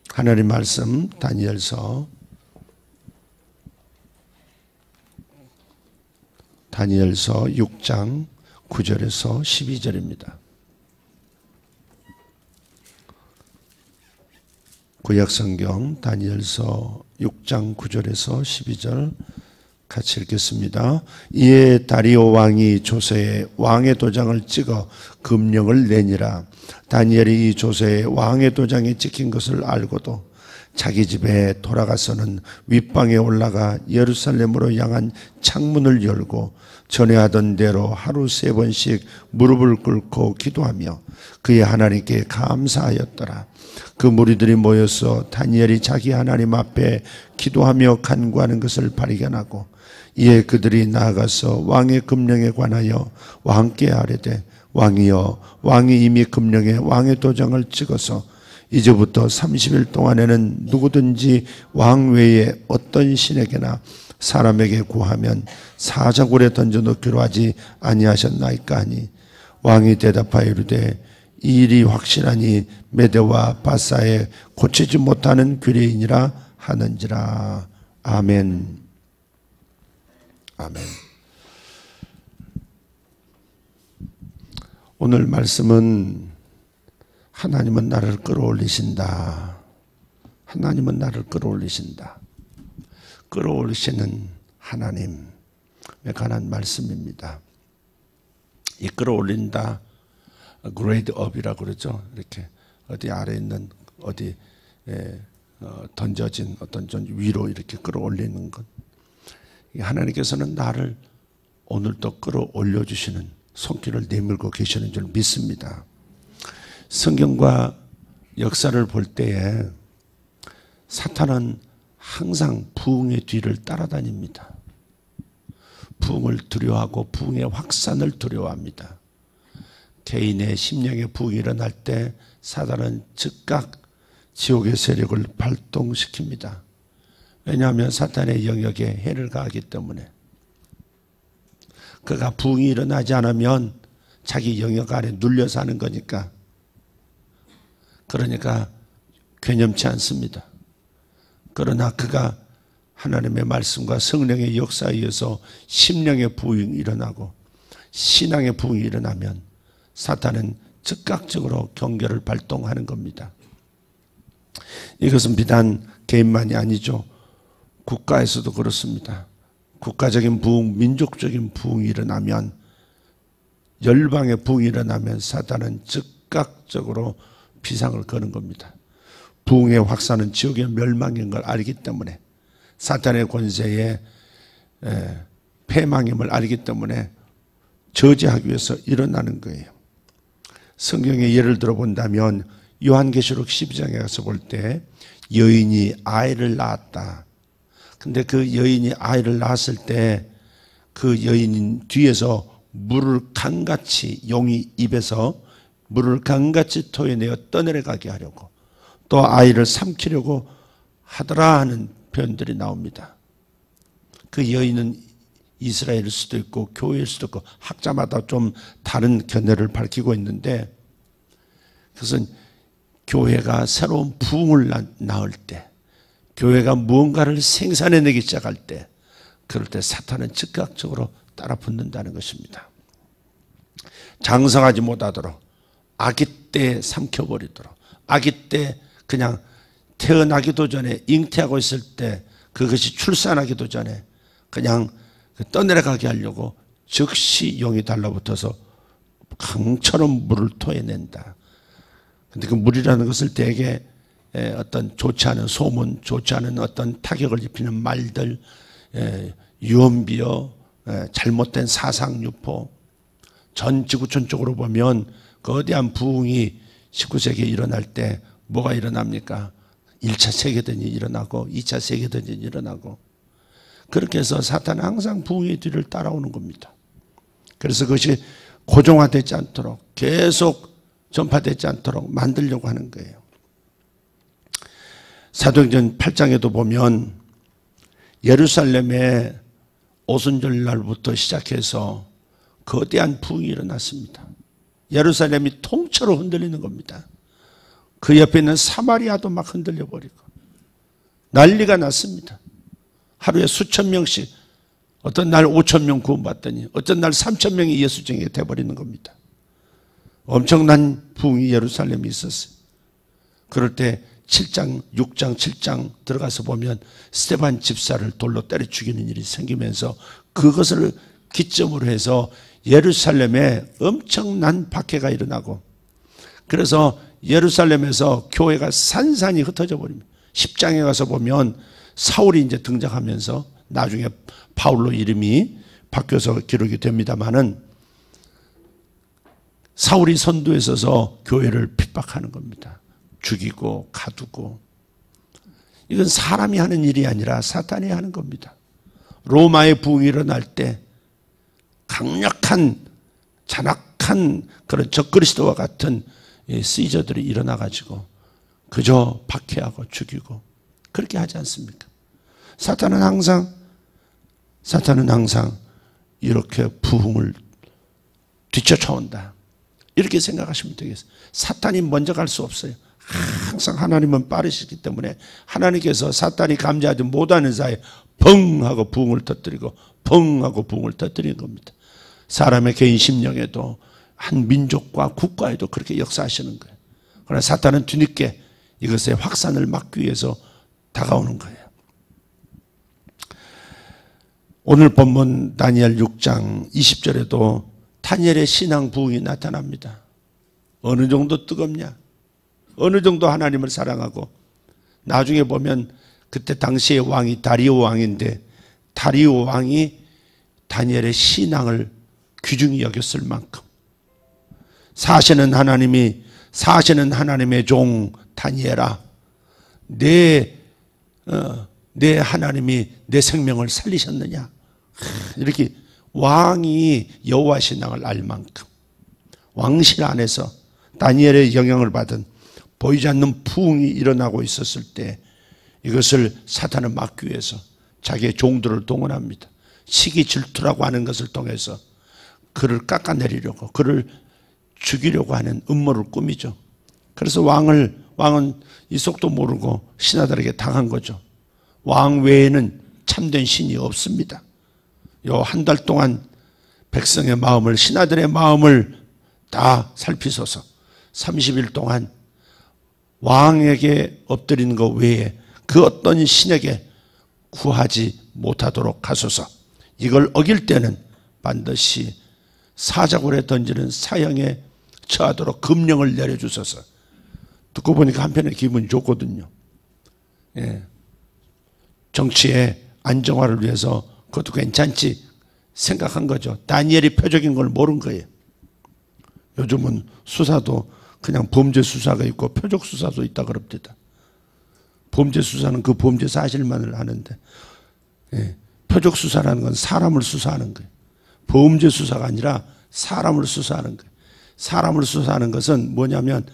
하나님 말씀 다니엘서 6장 9절에서 12절입니다. 구약성경 다니엘서 6장 9절에서 12절 같이 읽겠습니다. 이에 다리오 왕이 조서에 왕의 도장을 찍어 금령을 내니라. 다니엘이 이 조서에 왕의 도장이 찍힌 것을 알고도 자기 집에 돌아가서는 윗방에 올라가 예루살렘으로 향한 창문을 열고 전에 하던 대로 하루 3번씩 무릎을 꿇고 기도하며 그의 하나님께 감사하였더라. 그 무리들이 모여서 다니엘이 자기 하나님 앞에 기도하며 간구하는 것을 발견하고 이에 그들이 나아가서 왕의 금령에 관하여 왕께 아뢰되 왕이여, 왕이 이미 금령에 왕의 도장을 찍어서 이제부터 30일 동안에는 누구든지 왕 외에 어떤 신에게나 사람에게 구하면 사자굴에 던져넣기로 하지 아니하셨나이까 하니 왕이 대답하여 이르되 이 일이 확실하니 메대와 바사에 고치지 못하는 규례이니라 하는지라. 아멘. 아멘. 오늘 말씀은 하나님은 나를 끌어올리신다. 하나님은 나를 끌어올리신다. 끌어올리시는 하나님에 관한 말씀입니다. 이 끌어올린다, grade up이라고 그러죠. 이렇게 어디 아래 있는 어디 던져진 어떤 좀 위로 이렇게 끌어올리는 것. 하나님께서는 나를 오늘도 끌어올려 주시는 손길을 내밀고 계시는 줄 믿습니다. 성경과 역사를 볼 때에 사탄은 항상 부흥의 뒤를 따라다닙니다. 부흥을 두려워하고 부흥의 확산을 두려워합니다. 개인의 심령의 부흥이 일어날 때 사단은 즉각 지옥의 세력을 발동시킵니다. 왜냐하면 사탄의 영역에 해를 가하기 때문에 그가 부흥이 일어나지 않으면 자기 영역 안에 눌려 사는 거니까, 그러니까 괴념치 않습니다. 그러나 그가 하나님의 말씀과 성령의 역사에 의해서 심령의 부흥이 일어나고 신앙의 부흥이 일어나면 사탄은 즉각적으로 경계를 발동하는 겁니다. 이것은 비단 개인만이 아니죠. 국가에서도 그렇습니다. 국가적인 부흥, 민족적인 부흥이 일어나면, 열방의 부흥이 일어나면 사탄은 즉각적으로 비상을 거는 겁니다. 부흥의 확산은 지옥의 멸망인 걸 알기 때문에, 사탄의 권세에 패망임을 알기 때문에 저지하기 위해서 일어나는 거예요. 성경의 예를 들어본다면 요한계시록 12장에 가서 볼 때 여인이 아이를 낳았다. 근데 그 여인이 아이를 낳았을 때 그 여인 뒤에서 물을 강같이, 용이 입에서 물을 강같이 토해내어 떠내려가게 하려고, 또 아이를 삼키려고 하더라 하는 표현들이 나옵니다. 그 여인은 이스라엘일 수도 있고 교회일 수도 있고 학자마다 좀 다른 견해를 밝히고 있는데, 그것은 교회가 새로운 부흥을 낳을 때, 교회가 무언가를 생산해내기 시작할 때, 그럴 때 사탄은 즉각적으로 따라 붙는다는 것입니다. 장성하지 못하도록, 아기 때 삼켜버리도록, 아기 때 그냥 태어나기도 전에, 잉태하고 있을 때, 그것이 출산하기도 전에 그냥 떠내려가게 하려고 즉시 용이 달라붙어서 강처럼 물을 토해낸다. 근데 그 물이라는 것을 대개 어떤 좋지 않은 소문, 좋지 않은 어떤 타격을 입히는 말들, 유언비어, 잘못된 사상유포, 전 지구촌적으로 보면 거대한 부흥이 19세기에 일어날 때 뭐가 일어납니까? 1차 세계대전이 일어나고 2차 세계대전이 일어나고, 그렇게 해서 사탄은 항상 부흥의 뒤를 따라오는 겁니다. 그래서 그것이 고정화되지 않도록, 계속 전파되지 않도록 만들려고 하는 거예요. 사도행전 8장에도 보면 예루살렘에 오순절 날부터 시작해서 거대한 부흥이 일어났습니다. 예루살렘이 통째로 흔들리는 겁니다. 그 옆에 있는 사마리아도 막 흔들려 버리고 난리가 났습니다. 하루에 수천 명씩, 어떤 날 5천 명 구원받더니 어떤 날 3천 명이 예수쟁이가 돼버리는 겁니다. 엄청난 부흥이 예루살렘에 있었어요. 그럴 때 7장, 6장, 7장 들어가서 보면 스데반 집사를 돌로 때려 죽이는 일이 생기면서 그것을 기점으로 해서 예루살렘에 엄청난 박해가 일어나고, 그래서 예루살렘에서 교회가 산산이 흩어져 버립니다. 10장에 가서 보면 사울이 이제 등장하면서 나중에 바울로 이름이 바뀌어서 기록이 됩니다만은, 사울이 선두에 서서 교회를 핍박하는 겁니다. 죽이고 가두고. 이건 사람이 하는 일이 아니라 사탄이 하는 겁니다. 로마의 부흥이 일어날 때 강력한 잔악한 그런 적그리스도와 같은 시저들이 일어나가지고 그저 박해하고 죽이고 그렇게 하지 않습니까? 사탄은 항상 이렇게 부흥을 뒤쫓아온다, 이렇게 생각하시면 되겠어요. 사탄이 먼저 갈 수 없어요. 항상 하나님은 빠르시기 때문에 하나님께서 사탄이 감지하지 못하는 사이에 펑 하고 부흥을 터뜨리고 펑 하고 부흥을 터뜨리는 겁니다. 사람의 개인 심령에도 한 민족과 국가에도 그렇게 역사하시는 거예요. 그러나 사탄은 뒤늦게 이것의 확산을 막기 위해서 다가오는 거예요. 오늘 본문 다니엘 6장 20절에도 다니엘의 신앙 부흥이 나타납니다. 어느 정도 뜨겁냐? 어느 정도 하나님을 사랑하고, 나중에 보면 그때 당시의 왕이 다리오 왕인데 다리오 왕이 다니엘의 신앙을 귀중히 여겼을 만큼 사시는 하나님의 종 다니엘아, 내 하나님이 내 생명을 살리셨느냐, 이렇게 왕이 여호와 신앙을 알 만큼 왕실 안에서 다니엘의 영향을 받은 보이지 않는 부흥이 일어나고 있었을 때 이것을 사탄은 막기 위해서 자기의 종들을 동원합니다. 시기 질투라고 하는 것을 통해서 그를 깎아내리려고, 그를 죽이려고 하는 음모를 꾸미죠. 그래서 왕은 이 속도 모르고 신하들에게 당한 거죠. 왕 외에는 참된 신이 없습니다. 요 한 달 동안 백성의 마음을, 신하들의 마음을 다 살피소서. 30일 동안 왕에게 엎드리는 것 외에 그 어떤 신에게 구하지 못하도록 하소서. 이걸 어길 때는 반드시 사자굴에 던지는 사형에 처하도록 금령을 내려주소서. 듣고 보니까 한편에 기분이 좋거든요. 예. 정치의 안정화를 위해서 그것도 괜찮지 생각한 거죠. 다니엘이 표적인 걸 모른 거예요. 요즘은 수사도 그냥 범죄 수사가 있고 표적 수사도 있다 그럽니다. 범죄 수사는 그 범죄 사실만을 하는데, 예, 표적 수사라는 건 사람을 수사하는 거예요. 범죄 수사가 아니라 사람을 수사하는 거예요. 사람을 수사하는 것은 뭐냐면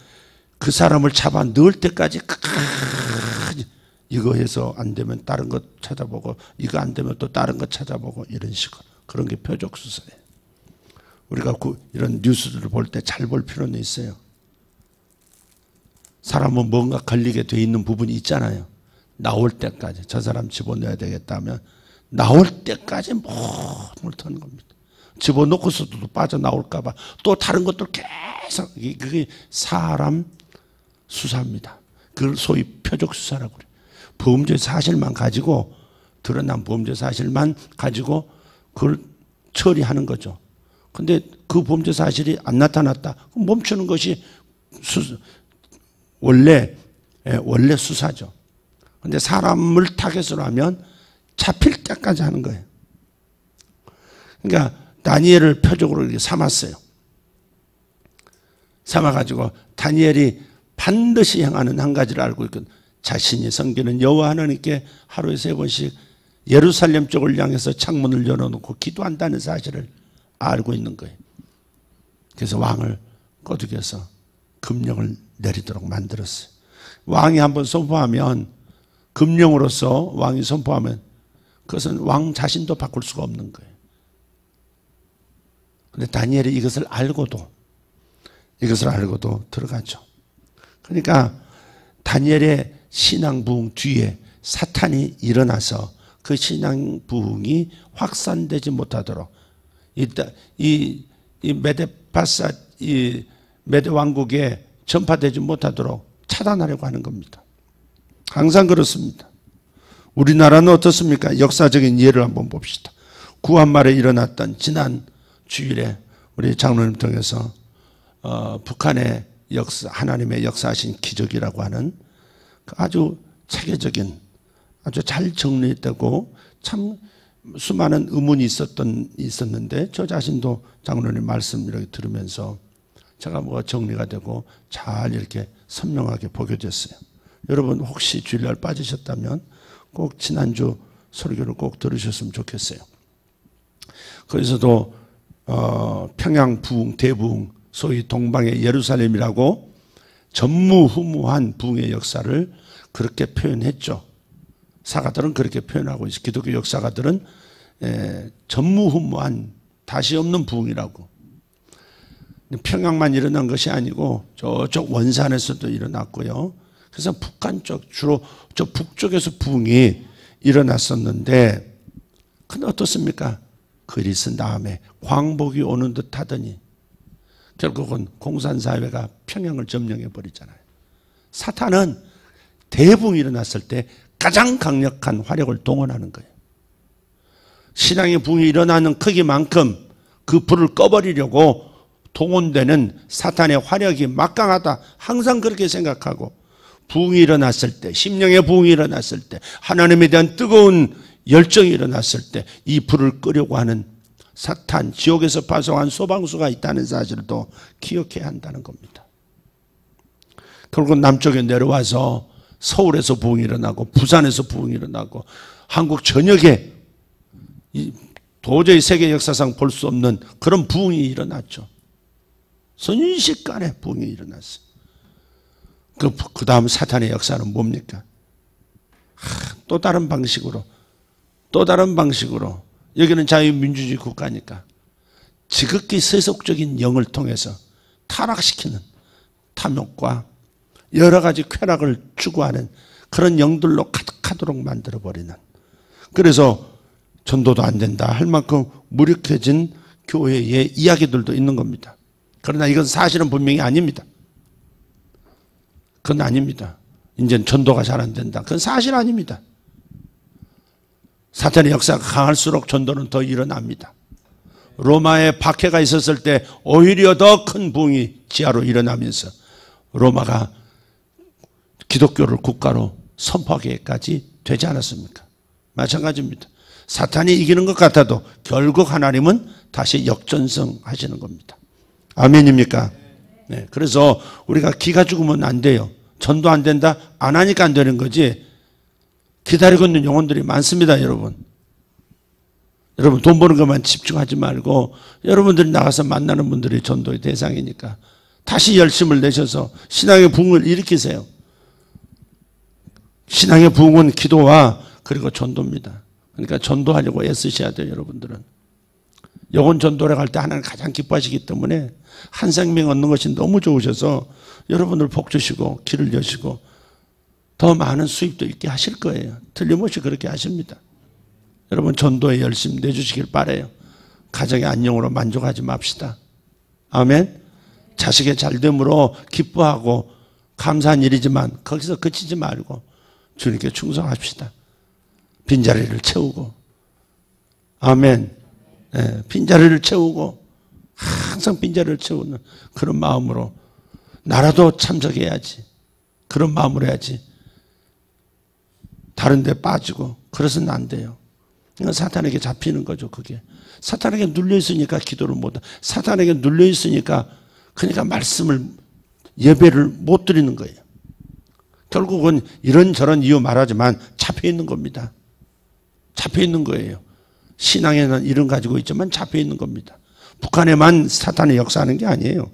그 사람을 잡아 넣을 때까지 이거 해서 안 되면 다른 것 찾아보고, 이거 안 되면 또 다른 것 찾아보고, 이런 식으로. 그런 게 표적 수사예요. 우리가 이런 뉴스들을 볼 때 잘 볼 필요는 있어요. 사람은 뭔가 걸리게 돼 있는 부분이 있잖아요. 나올 때까지 저 사람 집어넣어야 되겠다 하면 나올 때까지 몸을 터는 겁니다. 집어넣고서도 빠져나올까 봐 또 다른 것들 계속, 그게 사람 수사입니다. 그걸 소위 표적 수사라고 그래요. 범죄 사실만 가지고, 드러난 범죄 사실만 가지고 그걸 처리하는 거죠. 근데 그 범죄 사실이 안 나타났다, 그럼 멈추는 것이 원래 수사죠. 근데 사람을 타겟으로 하면 잡힐 때까지 하는 거예요. 그러니까 다니엘을 표적으로 이렇게 삼았어요. 삼아가지고 다니엘이 반드시 행하는 한 가지를 알고 있거든. 자신이 섬기는 여호와 하나님께 하루에 3번씩 예루살렘 쪽을 향해서 창문을 열어놓고 기도한다는 사실을 알고 있는 거예요. 그래서 왕을 꼬드겨서 금령을 내리도록 만들었어요. 왕이 한번 선포하면, 금령으로서 왕이 선포하면 그것은 왕 자신도 바꿀 수가 없는 거예요. 그런데 다니엘이 이것을 알고도 들어가죠. 그러니까 다니엘의 신앙 부흥 뒤에 사탄이 일어나서 그 신앙 부흥이 확산되지 못하도록 이 메데파사 이 메데 왕국에 전파되지 못하도록 차단하려고 하는 겁니다. 항상 그렇습니다. 우리나라는 어떻습니까? 역사적인 예를 한번 봅시다. 구한말에 일어났던 지난 주일에 우리 장로님 통해서 북한의 역사, 하나님의 역사하신 기적이라고 하는 아주 체계적인, 아주 잘 정리되고 참 수많은 의문이 있었는데 저 자신도 장로님 말씀 이렇게 들으면서 제가 뭐가 정리가 되고 잘 이렇게 선명하게 보게 됐어요. 여러분 혹시 주일날 빠지셨다면 꼭 지난주 설교를 꼭 들으셨으면 좋겠어요. 거기서도 평양 부흥, 대부흥, 소위 동방의 예루살렘이라고 전무후무한 부흥의 역사를 그렇게 표현했죠. 사가들은 그렇게 표현하고 있어요. 기독교 역사가들은 전무후무한 다시 없는 부흥이라고. 평양만 일어난 것이 아니고 저쪽 원산에서도 일어났고요. 그래서 북한 쪽, 주로 저 북쪽에서 부흥이 일어났었는데 근데 어떻습니까? 그리스 다음에 광복이 오는 듯 하더니 결국은 공산사회가 평양을 점령해 버리잖아요. 사탄은 대부흥이 일어났을 때 가장 강력한 화력을 동원하는 거예요. 신앙의 부흥이 일어나는 크기만큼 그 불을 꺼버리려고 동원되는 사탄의 화력이 막강하다. 항상 그렇게 생각하고 부흥이 일어났을 때, 심령의 부흥이 일어났을 때, 하나님에 대한 뜨거운 열정이 일어났을 때 이 불을 끄려고 하는 사탄, 지옥에서 파송한 소방수가 있다는 사실을 또 기억해야 한다는 겁니다. 결국 남쪽에 내려와서 서울에서 부흥이 일어나고 부산에서 부흥이 일어나고 한국 전역에 도저히 세계 역사상 볼 수 없는 그런 부흥이 일어났죠. 순식간에 부흥이 일어났어요. 그 다음 사탄의 역사는 뭡니까? 또 다른 방식으로 여기는 자유민주주의 국가니까 지극히 세속적인 영을 통해서 타락시키는 탐욕과 여러 가지 쾌락을 추구하는 그런 영들로 가득하도록 만들어버리는, 그래서 전도도 안 된다 할 만큼 무력해진 교회의 이야기들도 있는 겁니다. 그러나 이건 사실은 분명히 아닙니다. 그건 아닙니다. 이제는 전도가 잘 안 된다. 그건 사실 아닙니다. 사탄의 역사가 강할수록 전도는 더 일어납니다. 로마에 박해가 있었을 때 오히려 더 큰 부흥이 지하로 일어나면서 로마가 기독교를 국가로 선포하기까지 되지 않았습니까? 마찬가지입니다. 사탄이 이기는 것 같아도 결국 하나님은 다시 역전승하시는 겁니다. 아멘입니까? 네, 그래서 우리가 기가 죽으면 안 돼요. 전도 안 된다? 안 하니까 안 되는 거지. 기다리고 있는 영혼들이 많습니다, 여러분. 여러분 돈 버는 것만 집중하지 말고 여러분들이 나가서 만나는 분들이 전도의 대상이니까 다시 열심을 내셔서 신앙의 부흥을 일으키세요. 신앙의 부흥은 기도와 그리고 전도입니다. 그러니까 전도하려고 애쓰셔야 돼요, 여러분들은. 영혼 전도를 갈 때 하나님 가장 기뻐하시기 때문에 한 생명 얻는 것이 너무 좋으셔서 여러분들 복 주시고 길을 여시고 더 많은 수입도 있게 하실 거예요. 틀림없이 그렇게 하십니다. 여러분 전도에 열심히 내주시길 바라요. 가정의 안녕으로 만족하지 맙시다. 아멘. 자식의 잘됨으로 기뻐하고 감사한 일이지만 거기서 그치지 말고 주님께 충성합시다. 빈자리를 채우고, 아멘. 네, 빈자리를 채우고 항상 빈자리를 채우는 그런 마음으로 나라도 참석해야지. 그런 마음으로 해야지. 다른 데 빠지고 그래서는 안 돼요. 그러니까 사탄에게 잡히는 거죠. 그게 사탄에게 눌려있으니까 기도를 못해. 사탄에게 눌려있으니까 그러니까 말씀을, 예배를 못 드리는 거예요. 결국은 이런저런 이유 말하지만 잡혀있는 겁니다. 잡혀있는 거예요. 신앙에는 이름 가지고 있지만 잡혀있는 겁니다. 북한에만 사탄이 역사하는 게 아니에요.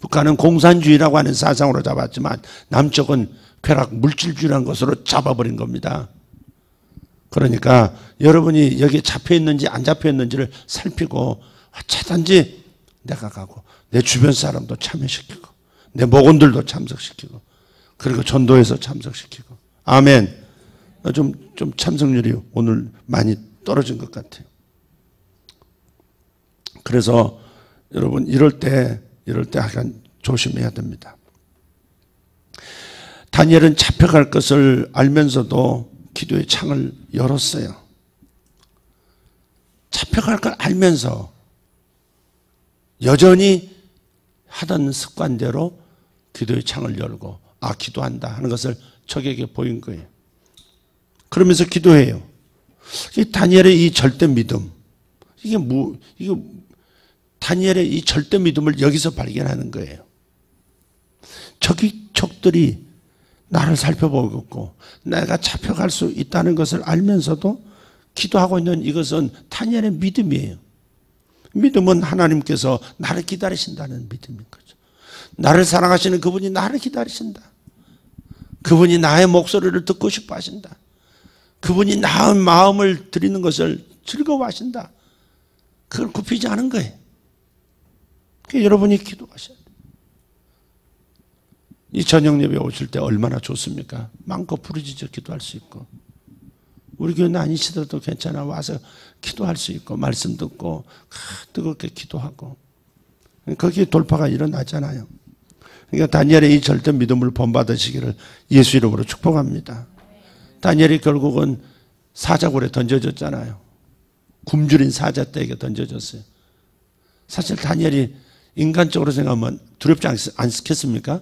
북한은 공산주의라고 하는 사상으로 잡았지만 남쪽은 쾌락 물질주의라는 것으로 잡아버린 겁니다. 그러니까 여러분이 여기에 잡혀있는지 안 잡혀있는지를 살피고 어쩌든지 내가 가고 내 주변 사람도 참여시키고 내 목원들도 참석시키고 그리고 전도해서 참석시키고. 아멘. 좀 참석률이 오늘 많이 떨어진 것 같아요. 그래서 여러분 이럴 때 약간 조심해야 됩니다. 다니엘은 잡혀갈 것을 알면서도 기도의 창을 열었어요. 잡혀갈 걸 알면서 여전히 하던 습관대로 기도의 창을 열고 기도한다 하는 것을 적에게 보인 거예요. 그러면서 기도해요. 이 다니엘의 이 절대 믿음, 이게 다니엘의 이 절대 믿음을 여기서 발견하는 거예요. 적들이 나를 살펴보고 있고 내가 잡혀갈 수 있다는 것을 알면서도 기도하고 있는 이것은 다니엘의 믿음이에요. 믿음은 하나님께서 나를 기다리신다는 믿음인 거죠. 나를 사랑하시는 그분이 나를 기다리신다. 그분이 나의 목소리를 듣고 싶어 하신다. 그분이 나의 마음을 드리는 것을 즐거워하신다. 그걸 굽히지 않은 거예요. 그러니까 여러분이 기도하셔야 돼요. 이 저녁 예배 오실 때 얼마나 좋습니까? 마음껏 부르짖어 기도할 수 있고, 우리 교회는 아니시더라도 괜찮아 와서 기도할 수 있고, 말씀 듣고 뜨겁게 기도하고, 거기에 돌파가 일어나잖아요. 그러니까 다니엘의 이 절대 믿음을 본받으시기를 예수 이름으로 축복합니다. 다니엘이 결국은 사자굴에 던져졌잖아요. 굶주린 사자떼에게 던져졌어요. 사실 다니엘이 인간적으로 생각하면 두렵지 않겠습니까?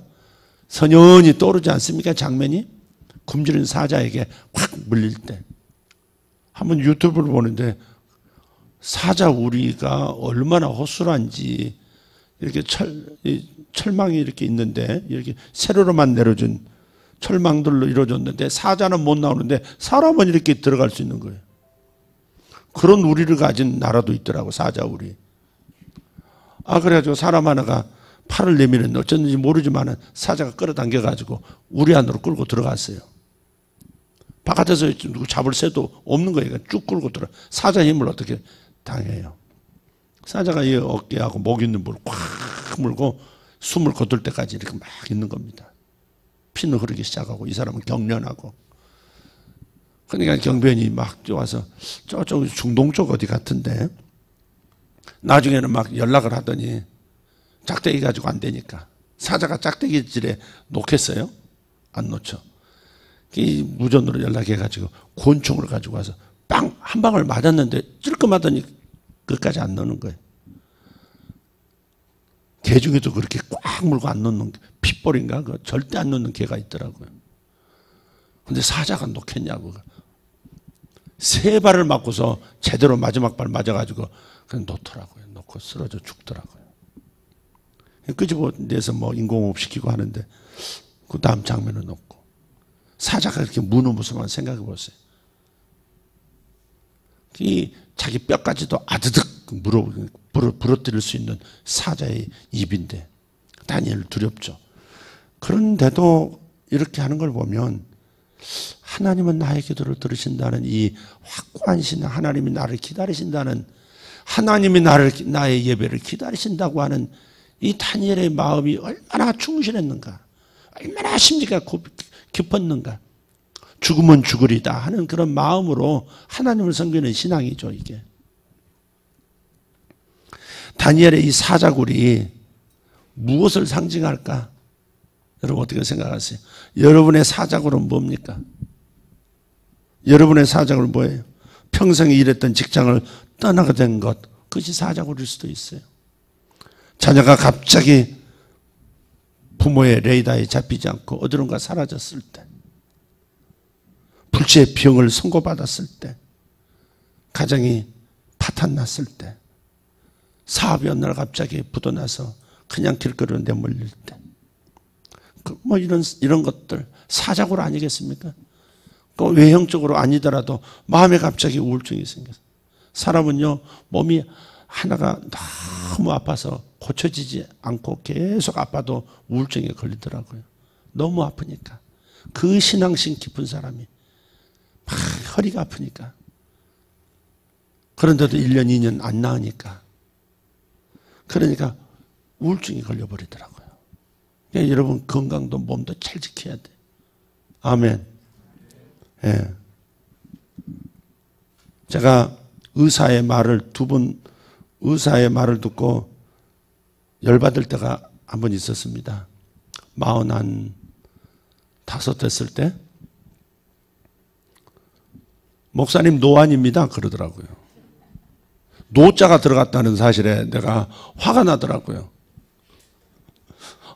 선연히 떠오르지 않습니까? 장면이 굶주린 사자에게 확 물릴 때. 한번 유튜브를 보는데 사자 우리가 얼마나 허술한지, 이렇게 철망이 이렇게 있는데 이렇게 세로로만 내려준 철망들로 이루어졌는데 사자는 못 나오는데 사람은 이렇게 들어갈 수 있는 거예요. 그런 우리를 가진 나라도 있더라고, 사자 우리. 그래가지고 사람 하나가 팔을 내미는 어쩐지 모르지만 사자가 끌어당겨가지고 우리 안으로 끌고 들어갔어요. 바깥에서 누구 잡을 새도 없는 거예요. 쭉 끌고 들어. 사자 힘을 어떻게 당해요? 사자가 이 어깨하고 목 있는 물을 꽉 물고 숨을 거둘 때까지 이렇게 막 있는 겁니다. 피는 흐르기 시작하고 이 사람은 경련하고. 그러니까 경비원이 막 와서 저쪽 중동 쪽 어디 같은데, 나중에는 막 연락을 하더니 짝대기 가지고 안 되니까. 사자가 짝대기질에 놓겠어요? 안 놓죠. 이 무전으로 연락해가지고 권총을 가지고 와서 빵! 한 방을 맞았는데 찔끔하더니 끝까지 안 넣는 거예요. 개 중에도 그렇게 꽉 물고 안 넣는, 핏볼인가? 절대 안 넣는 개가 있더라고요. 근데 사자가 놓겠냐고. 세 발을 맞고서 제대로 마지막 발 맞아가지고 그냥 놓더라고요. 놓고 쓰러져 죽더라고요. 끄집어내서 뭐 인공호흡 시키고 하는데 그 다음 장면은 없고. 사자가 이렇게 무너무서만 생각해 보세요. 이 자기 뼈까지도 아드득 부러뜨릴 수 있는 사자의 입인데 다니엘 두렵죠. 그런데도 이렇게 하는 걸 보면 하나님은 나의 기도를 들으신다는 이 확고한 신앙, 하나님이 나를 기다리신다는, 하나님이 나의 예배를 기다리신다고 하는 이 다니엘의 마음이 얼마나 충실했는가, 얼마나 심지가 깊었는가. 죽으면 죽으리다 하는 그런 마음으로 하나님을 섬기는 신앙이죠, 이게. 다니엘의 이 사자굴이 무엇을 상징할까? 여러분 어떻게 생각하세요? 여러분의 사자굴은 뭡니까? 여러분의 사자굴은 뭐예요? 평생 일했던 직장을 떠나게 된 것, 그것이 사자굴일 수도 있어요. 자녀가 갑자기 부모의 레이더에 잡히지 않고 어디론가 사라졌을 때, 불치의 병을 선고받았을 때, 가정이 파탄났을 때, 사업이 어느 날 갑자기 부도나서 그냥 길거리로 내몰릴 때, 뭐 이런 것들 사자굴 아니겠습니까? 그 외형적으로 아니더라도 마음에 갑자기 우울증이 생겨서, 사람은요 몸이 하나가 너무 아파서 고쳐지지 않고 계속 아파도 우울증에 걸리더라고요. 너무 아프니까. 그 신앙심 깊은 사람이 막 허리가 아프니까, 그런데도 1년 2년 안 나으니까, 그러니까 우울증이 걸려버리더라고요. 그러니까 여러분 건강도 몸도 잘 지켜야 돼. 아멘. 예. 제가 의사의 말을 의사의 말을 듣고 열받을 때가 한 번 있었습니다. 45 됐을 때 목사님 노안입니다 그러더라고요. 노자가 들어갔다는 사실에 내가 화가 나더라고요.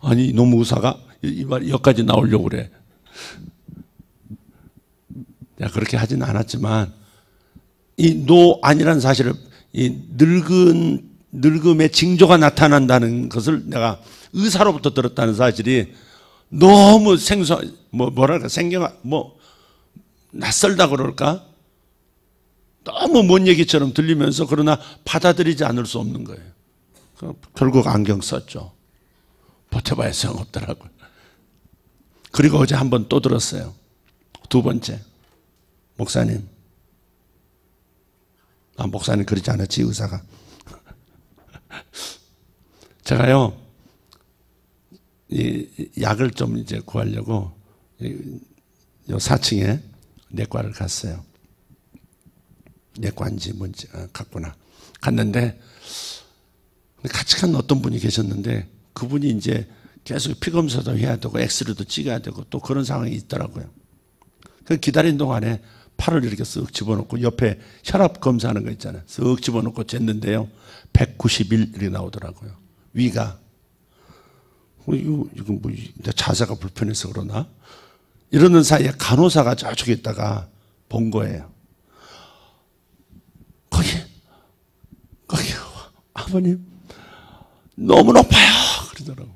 아니 너무 의사가 이 말 여기까지 나오려고 그래. 내가 그렇게 하진 않았지만 이 노안이라는 사실을 이 늙음의 징조가 나타난다는 것을 내가 의사로부터 들었다는 사실이 너무 낯설다 그럴까? 너무 먼 얘기처럼 들리면서 그러나 받아들이지 않을 수 없는 거예요. 결국 안경 썼죠. 버텨봐야 소용없더라고요. 그리고 어제 한 번 또 들었어요. 두 번째. 목사님. 목사님 그러지 않았지, 의사가. 제가요, 이 약을 좀 이제 구하려고 요 4층에 내과를 갔어요. 내과인지 뭔지 갔구나. 갔는데 같이 간 어떤 분이 계셨는데 그분이 이제 계속 피 검사도 해야 되고 엑스레이도 찍어야 되고 또 그런 상황이 있더라고요. 그 기다린 동안에 팔을 이렇게 쓱 집어넣고 옆에 혈압 검사하는 거 있잖아요. 쓱 집어넣고 쟀는데요. 191 이렇게 나오더라고요. 위가. 이거 뭐 자세가 불편해서 그러나? 이러는 사이에 간호사가 저쪽에 있다가 본 거예요. 거기 아버님 너무 높아요 그러더라고요.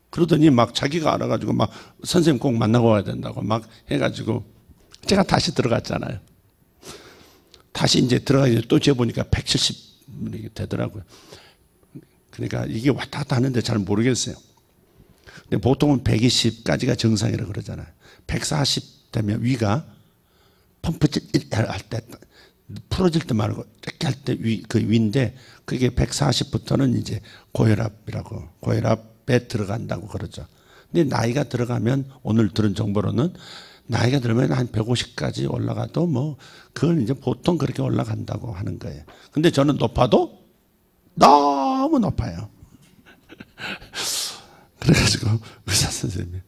그러더니 막 자기가 알아가지고 막 선생님 꼭 만나고 와야 된다고 막 해가지고 제가 다시 들어갔잖아요. 다시 이제 들어가서 또 재보니까 170 되더라고요. 그러니까 이게 왔다 갔다 하는데 잘 모르겠어요. 근데 보통은 120까지가 정상이라고 그러잖아요. 140 되면 위가 펌프질 할 때 풀어질 때 말고 이렇게 할 때 그 위인데 그게 140부터는 이제 고혈압이라고 고혈압에 들어간다고 그러죠. 근데 나이가 들어가면 오늘 들은 정보로는 나이가 들면 한 150까지 올라가도 뭐 그건 이제 보통 그렇게 올라간다고 하는 거예요. 근데 저는 높아도 너무 높아요. 그래가지고 의사 선생님이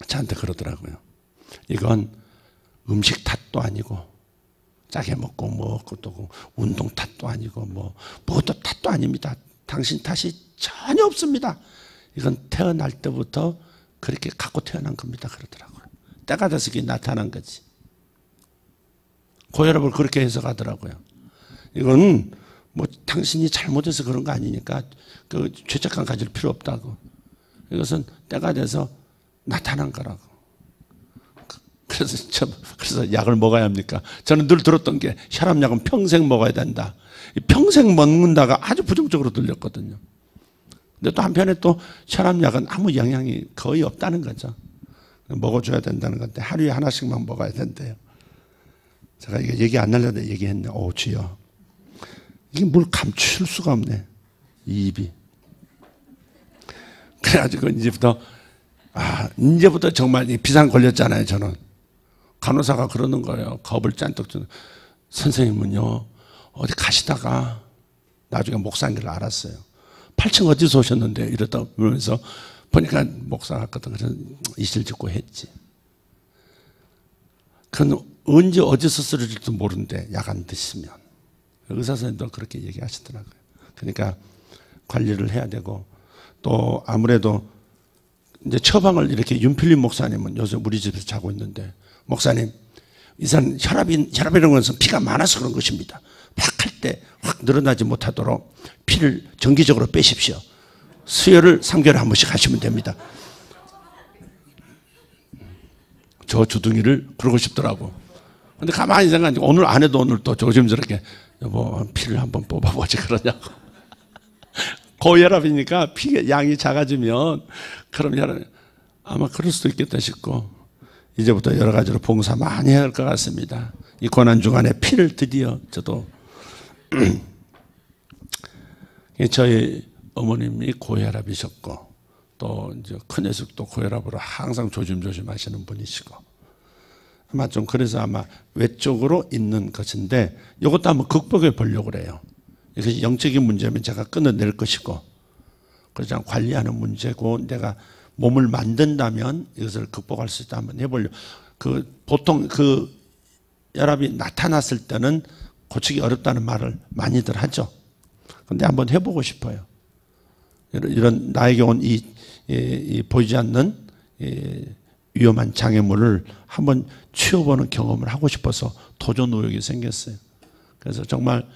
저한테 그러더라고요. 이건 음식 탓도 아니고 짜게 먹고 뭐 또 운동 탓도 아니고 뭐도 탓도 아닙니다. 당신 탓이 전혀 없습니다. 이건 태어날 때부터 그렇게 갖고 태어난 겁니다. 그러더라고요. 때가 돼서 그게 나타난 거지. 고혈압을 그렇게 해석하더라고요. 이건 뭐 당신이 잘못해서 그런 거 아니니까 그 죄책감 가질 필요 없다고. 이것은 때가 돼서 나타난 거라고. 그래서 약을 먹어야 합니까? 저는 늘 들었던 게 혈압약은 평생 먹어야 된다. 평생 먹는다가 아주 부정적으로 들렸거든요. 근데 또 한편에 또 혈압약은 아무 영향이 거의 없다는 거죠. 먹어줘야 된다는 건데 하루에 하나씩만 먹어야 된대요. 제가 이거 얘기 안 하려다 얘기했네. 오 주여. 이게 뭘 감출 수가 없네. 이 입이. 그래가지고 이제부터 정말 비상 걸렸잖아요. 저는. 간호사가 그러는 거예요. 겁을 짠뜩 주는. 선생님은요 어디 가시다가 나중에 목사인 줄 알았어요. 8층 어디서 오셨는데 이러다 그러면서 보니까 목사 같거든. 그래서 이실 짓고 했지. 그건 언제 어디서 쓰러질지도 모르는데 약 안 드시면. 의사 선생님도 그렇게 얘기하시더라고요. 그러니까 관리를 해야 되고 또 아무래도 이제 처방을 이렇게 윤필립 목사님은 요새 우리 집에서 자고 있는데 목사님 이 사람 혈압이라는 것은 피가 많아서 그런 것입니다. 확 할 때 확 늘어나지 못하도록 피를 정기적으로 빼십시오. 수혈을 3개월에 한 번씩 하시면 됩니다. 저 주둥이를 그러고 싶더라고. 근데 가만히 생각하니까 오늘 안 해도 오늘 또 조심스럽게 여보 피를 한번 뽑아보지 그러냐고. 고혈압이니까 피 양이 작아지면 그럼 혈압 아마 그럴 수도 있겠다 싶고 이제부터 여러 가지로 봉사 많이 해야 할 것 같습니다. 이 고난 중간에 피를 드디어 저도 저희 어머님이 고혈압이셨고 또 이제 큰녀석도 고혈압으로 항상 조심조심 하시는 분이시고 아마 좀 그래서 아마 외적으로 있는 것인데 이것도 한번 극복해 보려고 그래요. 이것이 영적인 문제면 제가 끊어낼 것이고 그냥 관리하는 문제고 내가 몸을 만든다면 이것을 극복할 수 있다 한번 해보려고. 보통 혈압이 나타났을 때는 고치기 어렵다는 말을 많이들 하죠. 근데 한번 해보고 싶어요. 이런 나에게 온 이 보이지 않는 위험한 장애물을 한번 치워보는 경험을 하고 싶어서 도전 의욕이 생겼어요. 그래서 정말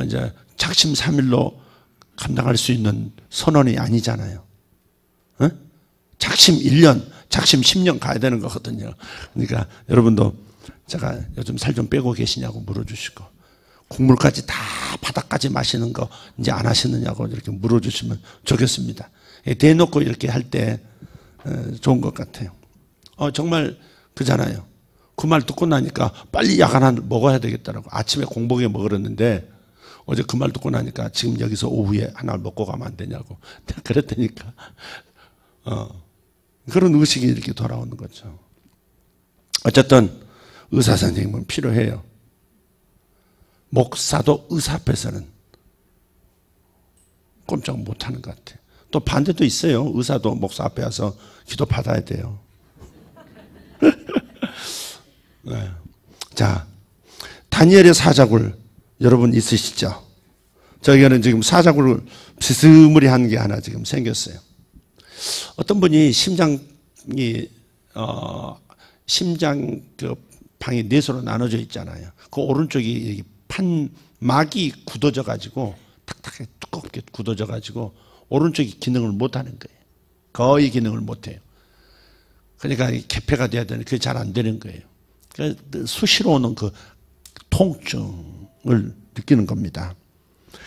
이제 작심삼일로 감당할 수 있는 선언이 아니잖아요. 어? 작심 1년, 작심 10년 가야 되는 거거든요. 그러니까 여러분도 제가 요즘 살 좀 빼고 계시냐고 물어주시고 국물까지 다 바닥까지 마시는 거 이제 안 하시느냐고 이렇게 물어주시면 좋겠습니다. 대놓고 이렇게 할 때 좋은 것 같아요. 정말 그잖아요. 그 말 듣고 나니까 빨리 약 하나 먹어야 되겠다라고. 아침에 공복에 먹으랬는데 어제 그 말 듣고 나니까 지금 여기서 오후에 하나 먹고 가면 안 되냐고. 그랬다니까. 그런 의식이 이렇게 돌아오는 거죠. 어쨌든 의사 선생님은 필요해요. 목사도 의사 앞에서는 꼼짝 못하는 것 같아요. 또 반대도 있어요. 의사도 목사 앞에 와서 기도 받아야 돼요. 네. 자, 다니엘의 사자굴 여러분 있으시죠? 저에게는 지금 사자굴 비스무리한 게 하나 지금 생겼어요. 어떤 분이 심장 그 방이 넷으로 나눠져 있잖아요. 그 오른쪽이 판막이 굳어져 가지고 탁탁하게 두껍게 굳어져 가지고 오른쪽이 기능을 못 하는 거예요. 거의 기능을 못 해요. 그러니까 개폐가 돼야 되는데 그게 잘 안 되는 거예요. 수시로 오는 그 통증을 느끼는 겁니다.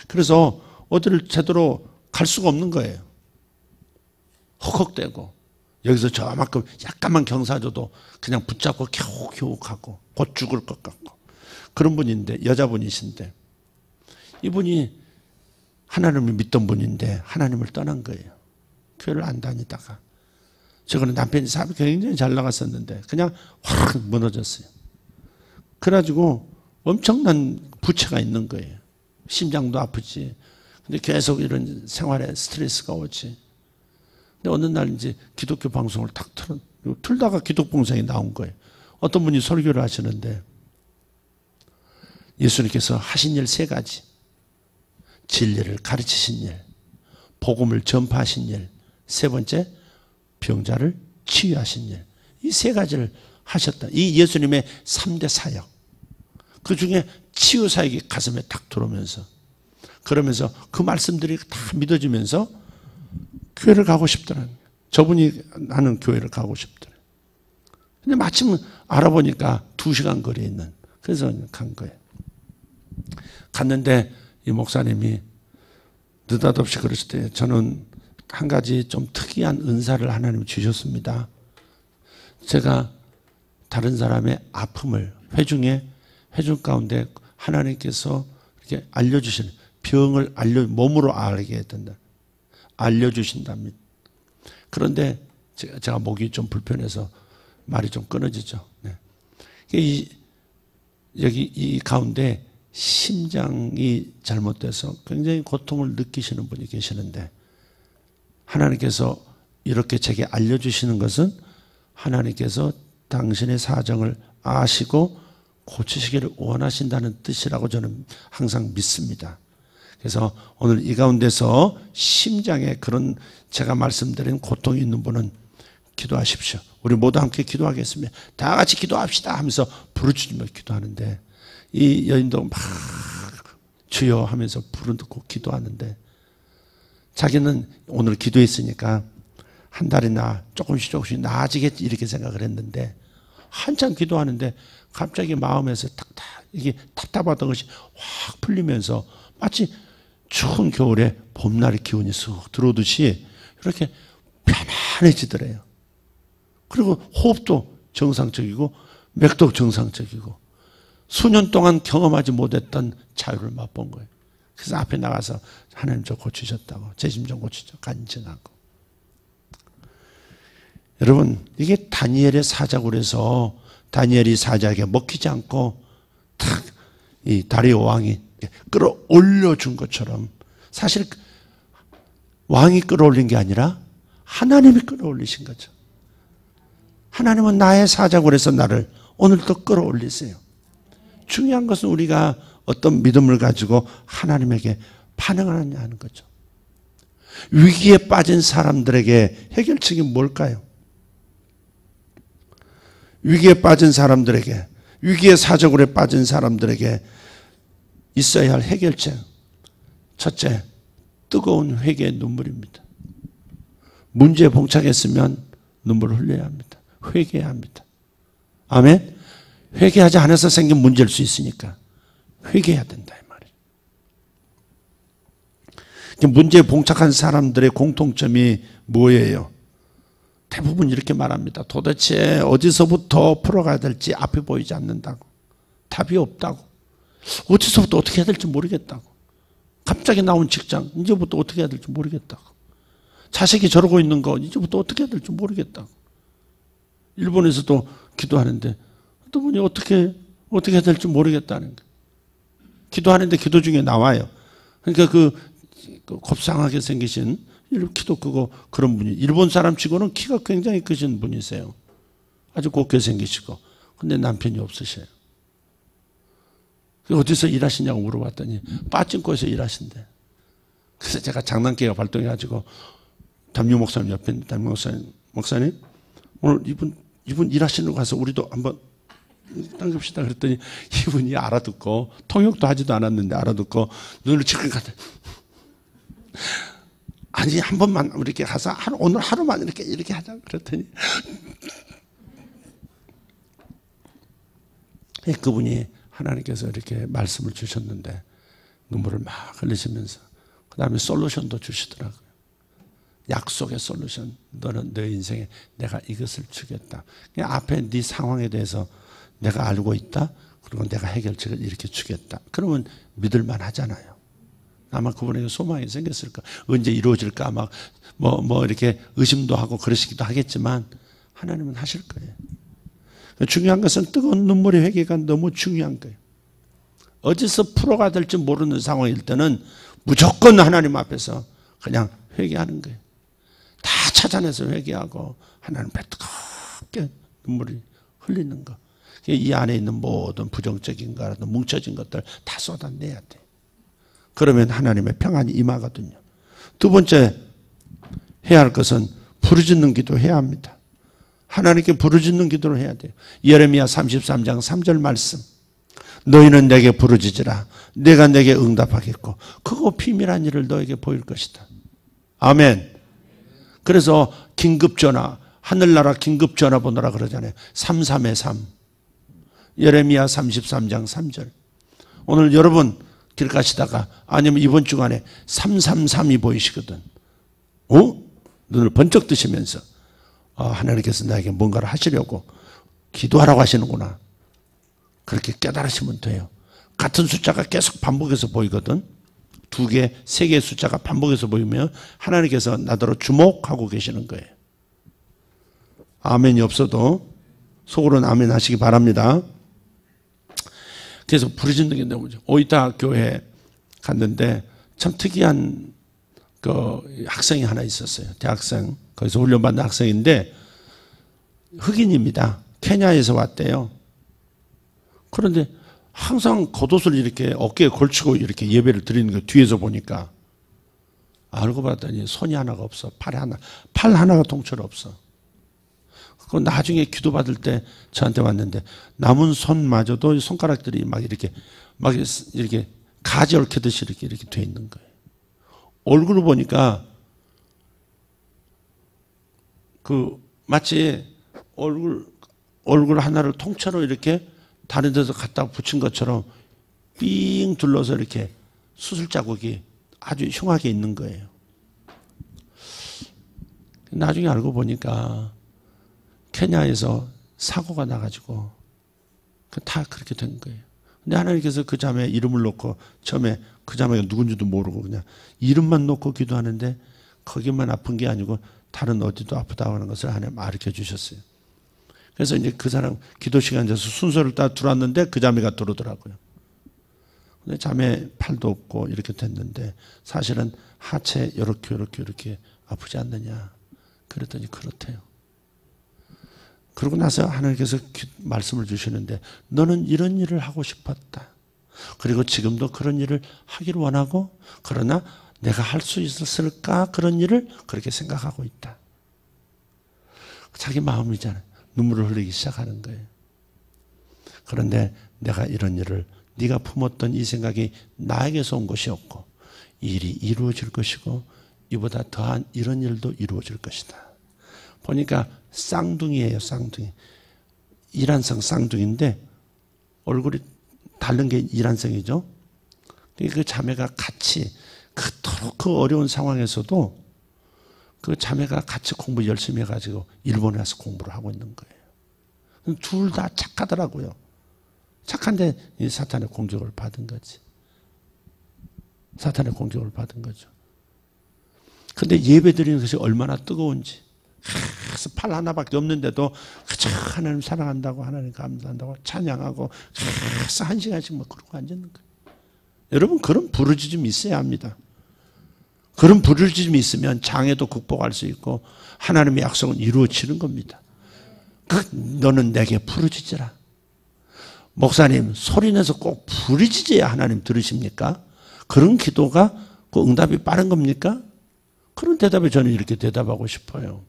그래서 어디를 제대로 갈 수가 없는 거예요. 헉헉대고 여기서 저만큼 약간만 경사져도 그냥 붙잡고 겨우겨우 가고 곧 죽을 것 같고 그런 분인데 여자분이신데 이분이 하나님을 믿던 분인데 하나님을 떠난 거예요. 교회를 안 다니다가 저거는 남편이 사업이 굉장히 잘 나갔었는데 그냥 확 무너졌어요. 그래가지고 엄청난 부채가 있는 거예요. 심장도 아프지. 근데 계속 이런 생활에 스트레스가 오지. 근데 어느 날 이제 기독교 방송을 탁 틀다가 기독 방송이 나온 거예요. 어떤 분이 설교를 하시는데 예수님께서 하신 일 3가지. 진리를 가르치신 일, 복음을 전파하신 일, 3번째 병자를 치유하신 일. 이 3가지를 하셨다. 이 예수님의 3대 사역. 그 중에 치유 사역이 가슴에 탁 들어오면서 그러면서 그 말씀들이 다 믿어지면서 교회를 가고 싶더라는 거예요. 저분이 하는 교회를 가고 싶더라고요. 근데 마침 알아보니까 2시간 거리에 있는 그래서 간 거예요. 갔는데 이 목사님이 느닷없이 그러실 때 저는 한 가지 좀 특이한 은사를 하나님 주셨습니다. 제가 다른 사람의 아픔을 회중 가운데 하나님께서 이렇게 알려주시는 병을 몸으로 알게 된다. 알려주신답니다. 그런데 제가 목이 좀 불편해서 말이 좀 끊어지죠. 네. 여기 이 가운데 심장이 잘못돼서 굉장히 고통을 느끼시는 분이 계시는데 하나님께서 이렇게 제게 알려주시는 것은 하나님께서 당신의 사정을 아시고 고치시기를 원하신다는 뜻이라고 저는 항상 믿습니다. 그래서 오늘 이 가운데서 심장에 그런 제가 말씀드린 고통이 있는 분은 기도하십시오. 우리 모두 함께 기도하겠습니다. 다 같이 기도합시다 하면서 부르짖으며 기도하는데 이 여인도 막 주여 하면서 부르짖고 기도하는데 자기는 오늘 기도했으니까 한 달이나 조금씩 나아지겠지 이렇게 생각을 했는데 한참 기도하는데 갑자기 마음에서 이게 답답하던 것이 확 풀리면서 마치 추운 겨울에 봄날의 기운이 쑥 들어오듯이 이렇게 편안해지더래요. 그리고 호흡도 정상적이고 맥도 정상적이고 수년 동안 경험하지 못했던 자유를 맛본 거예요. 그래서 앞에 나가서 하나님 저 고치셨다고, 제 심정 고치죠. 간증하고. 여러분, 이게 다니엘의 사자고 그래서 다니엘이 사자에게 먹히지 않고 탁 이 다리오 왕이 끌어올려 준 것처럼, 사실 왕이 끌어올린 게 아니라 하나님이 끌어올리신 거죠. 하나님은 나의 사자고 그래서 나를 오늘도 끌어올리세요. 중요한 것은 우리가 어떤 믿음을 가지고 하나님에게 반응하느냐 하는 거죠. 위기에 빠진 사람들에게 해결책이 뭘까요? 위기에 빠진 사람들에게, 위기의 사정으로 빠진 사람들에게 있어야 할 해결책. 첫째, 뜨거운 회개의 눈물입니다. 문제에 봉착했으면 눈물을 흘려야 합니다. 회개해야 합니다. 아멘? 회개하지 않아서 생긴 문제일 수 있으니까 회개해야 된다 이 말이에요. 문제에 봉착한 사람들의 공통점이 뭐예요? 대부분 이렇게 말합니다. 도대체 어디서부터 풀어가야 될지 앞이 보이지 않는다고. 답이 없다고. 어디서부터 어떻게 해야 될지 모르겠다고. 갑자기 나온 직장, 이제부터 어떻게 해야 될지 모르겠다고. 자식이 저러고 있는 거, 이제부터 어떻게 해야 될지 모르겠다고. 일본에서도 기도하는데 어떤 분이 어떻게 해야 될지 모르겠다는 거예요. 기도하는데 기도 중에 나와요. 그러니까 그 곱상하게 생기신 키도 크고 그런 분이, 일본 사람 치고는 키가 굉장히 크신 분이세요. 아주 곱게 생기시고. 근데 남편이 없으셔요. 어디서 일하시냐고 물어봤더니 빠진코에서 일하신대. 그래서 제가 장난기가 발동해가지고 담임 목사님 옆에 있는 담임 목사님 오늘 이분 일하시는 거 가서 우리도 한번 당깁시다 그랬더니 이분이 알아듣고, 통역도 하지도 않았는데 알아듣고 눈을 질끈 가다. 아니 한 번만 이렇게 가서 오늘 하루만 이렇게 하자 그랬더니 그분이 하나님께서 이렇게 말씀을 주셨는데 눈물을 막 흘리시면서 그 다음에 솔루션도 주시더라고요. 약속의 솔루션. 너는 너 인생에 내가 이것을 주겠다. 그냥 앞에 네 상황에 대해서 내가 알고 있다. 그리고 내가 해결책을 이렇게 주겠다. 그러면 믿을만 하잖아요. 아마 그분에게 소망이 생겼을까. 언제 이루어질까 막 이렇게 의심도 하고 그러시기도 하겠지만 하나님은 하실 거예요. 중요한 것은 뜨거운 눈물의 회개가 너무 중요한 거예요. 어디서 풀어가야 될지 모르는 상황일 때는 무조건 하나님 앞에서 그냥 회개하는 거예요. 다 찾아내서 회개하고 하나님 앞에 뜨겁게 눈물이 흘리는 거. 이 안에 있는 모든 부정적인 거라도 뭉쳐진 것들 다 쏟아내야 돼요. 그러면 하나님의 평안이 임하거든요. 두 번째 해야 할 것은 부르짖는 기도해야 합니다. 하나님께 부르짖는 기도를 해야 돼요. 예레미야 33장 3절 말씀. 너희는 내게 부르짖으라. 내가 내게 응답하겠고 크고 비밀한 일을 너에게 보일 것이다. 아멘. 그래서 긴급전화, 하늘나라 긴급전화번호라 그러잖아요. 333. 예레미야 33장 3절. 오늘 여러분 길 가시다가 아니면 이번 주간에 333이 보이시거든. 눈을 번쩍 뜨시면서 하나님께서 나에게 뭔가를 하시려고 기도하라고 하시는구나. 그렇게 깨달으시면 돼요. 같은 숫자가 계속 반복해서 보이거든. 2개, 3개의 숫자가 반복해서 보이면 하나님께서 나더러 주목하고 계시는 거예요. 아멘이 없어도 속으로는 아멘 하시기 바랍니다. 그래서 부르짖는 게 너무 좋아요. 오이타 교회 갔는데 참 특이한 그 학생이 하나 있었어요. 대학생. 거기서 훈련받는 학생인데 흑인입니다. 케냐에서 왔대요. 그런데 항상 겉옷을 이렇게 어깨에 걸치고 이렇게 예배를 드리는 거 뒤에서 보니까 알고 봤더니 손이 하나가 없어. 팔 하나가 통째로 없어. 그 나중에 기도받을 때 저한테 왔는데 남은 손마저도 손가락들이 막 이렇게 가지 얽히듯이 이렇게 돼 있는 거예요. 얼굴을 보니까 마치 얼굴 하나를 통째로 이렇게 다른 데서 갖다 붙인 것처럼 삥 둘러서 이렇게 수술 자국이 아주 흉하게 있는 거예요. 나중에 알고 보니까 케냐에서 사고가 나가지고 다 그렇게 된 거예요. 근데 하나님께서 그 자매 이름을 놓고 처음에 그 자매가 누군지도 모르고 그냥 이름만 놓고 기도하는데 거기만 아픈 게 아니고 다른 어디도 아프다고 하는 것을 하나님 가르쳐 주셨어요. 그래서 이제 그 사람 기도 시간 돼서 순서를 딱 들어왔는데 그 자매가 들어오더라고요. 근데 자매 팔도 없고 이렇게 됐는데 사실은 하체 이렇게 아프지 않느냐. 그랬더니 그렇대요. 그러고 나서 하나님께서 말씀을 주시는데 너는 이런 일을 하고 싶었다. 그리고 지금도 그런 일을 하기를 원하고 그러나 내가 할 수 있었을까? 그런 일을 그렇게 생각하고 있다. 자기 마음이잖아요. 눈물을 흘리기 시작하는 거예요. 그런데 내가 이런 일을 네가 품었던 이 생각이 나에게서 온 것이 없고 이 일이 이루어질 것이고 이보다 더한 이런 일도 이루어질 것이다. 보니까 쌍둥이에요. 쌍둥이. 이란성 쌍둥이인데 얼굴이 다른 게 이란성이죠. 그 자매가 같이 그토록 그 어려운 상황에서도 그 자매가 같이 공부 열심히 해가지고 일본에 와서 공부를 하고 있는 거예요. 둘 다 착하더라고요. 착한데 이 사탄의 공격을 받은 거지. 사탄의 공격을 받은 거죠. 근데 예배 드리는 것이 얼마나 뜨거운지. 그래서 팔 하나밖에 없는데도 그저 하나님 사랑한다고 하나님 감사한다고 찬양하고 그래서 한 시간씩 막 그러고 앉았는 거예요. 여러분 그런 부르짖음이 있어야 합니다. 그런 부르짖음이 있으면 장애도 극복할 수 있고 하나님의 약속은 이루어지는 겁니다. 너는 내게 부르짖으라. 목사님 소리내서 꼭 부르짖어야 하나님 들으십니까? 그런 기도가 그 응답이 빠른 겁니까? 그런 대답에 저는 이렇게 대답하고 싶어요.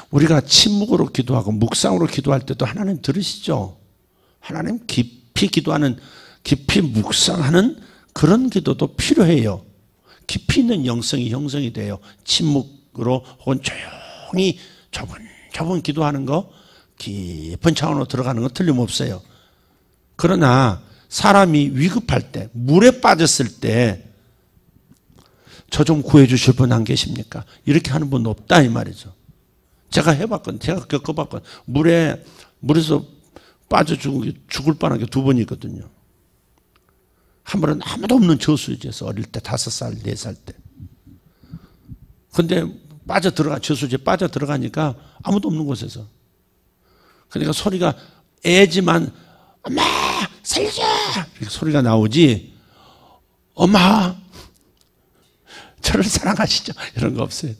우리가 침묵으로 기도하고 묵상으로 기도할 때도 하나님 들으시죠? 하나님 깊이 기도하는, 깊이 묵상하는 그런 기도도 필요해요. 깊이 있는 영성이 형성이 돼요. 침묵으로 혹은 조용히 좁은 기도하는 거, 깊은 차원으로 들어가는 거 틀림없어요. 그러나 사람이 위급할 때, 물에 빠졌을 때 저 좀 구해주실 분 안 계십니까? 이렇게 하는 분 없다 이 말이죠. 제가 해봤거든. 제가 겪어봤거든. 물에서 빠져 죽을 뻔한 게 2번 있거든요. 한 번은 아무도 없는 저수지에서 어릴 때 5살, 4살 때. 근데 저수지에 빠져 들어가니까 아무도 없는 곳에서. 그러니까 소리가 애지만 엄마 살려줘! 이렇게 소리가 나오지 엄마 저를 사랑하시죠? 이런 거 없어요.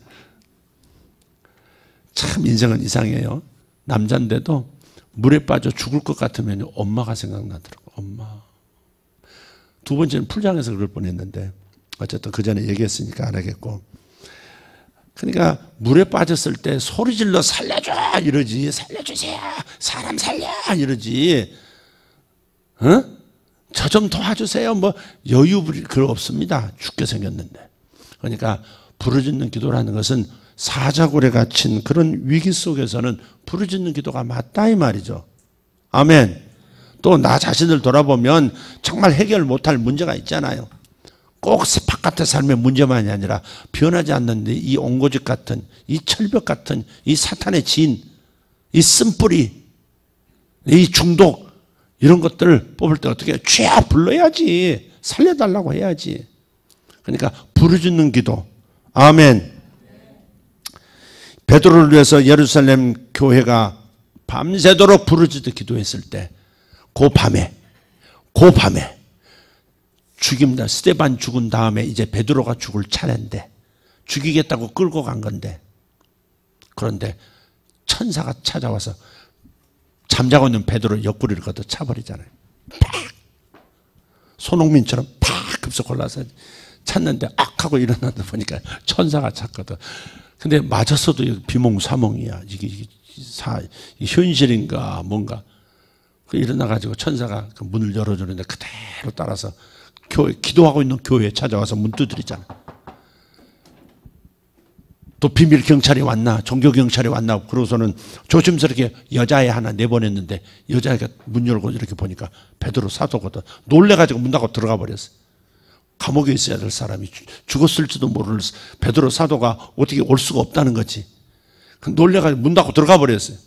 참 인생은 이상해요. 남자인데도 물에 빠져 죽을 것 같으면 엄마가 생각나더라고요. 엄마. 2번째는 풀장에서 그럴 뻔했는데 어쨌든 그 전에 얘기했으니까 안 하겠고. 그러니까 물에 빠졌을 때 소리 질러 살려줘 이러지. 살려주세요. 사람 살려 이러지. 저 좀 도와주세요. 뭐 여유 부릴 거 없습니다. 죽게 생겼는데. 그러니까 부르짖는 기도라는 것은 사자굴에 갇힌 그런 위기 속에서는 부르짖는 기도가 맞다 이 말이죠. 아멘. 또 나 자신을 돌아보면 정말 해결 못할 문제가 있잖아요. 꼭 바깥의 삶의 문제만이 아니라 변하지 않는데 이 옹고집 같은, 이 철벽 같은, 이 사탄의 진, 이 쓴뿌리, 이 중독 이런 것들을 뽑을 때 어떻게 해요? 죄야 불러야지. 살려달라고 해야지. 그러니까 부르짖는 기도. 아멘. 베드로를 위해서 예루살렘 교회가 밤새도록 부르짖듯 기도했을 때 그 밤에 죽임날 스데반 죽은 다음에 이제 베드로가 죽을 차례인데 죽이겠다고 끌고 간 건데 그런데 천사가 찾아와서 잠자고 있는 베드로 옆구리를 걷어 차버리잖아요. 팍! 손흥민처럼 팍 급속 올라서 찾는데 악 하고 일어나다 보니까 천사가 찾거든. 근데 맞았어도 비몽사몽이야. 이게 현실인가 뭔가. 일어나가지고 천사가 그 문을 열어주는데 그대로 따라서 기도하고 있는 교회에 찾아와서 문 두드리잖아. 또 비밀 경찰이 왔나 종교 경찰이 왔나 그러고서는 조심스럽게 여자애 하나 내보냈는데 여자애가 문 열고 이렇게 보니까 베드로 사도거든. 놀래가지고 문 닫고 들어가 버렸어. 감옥에 있어야 될 사람이 죽었을지도 모를 베드로 사도가 어떻게 올 수가 없다는 거지. 놀래가지고 문 닫고 들어가 버렸어요.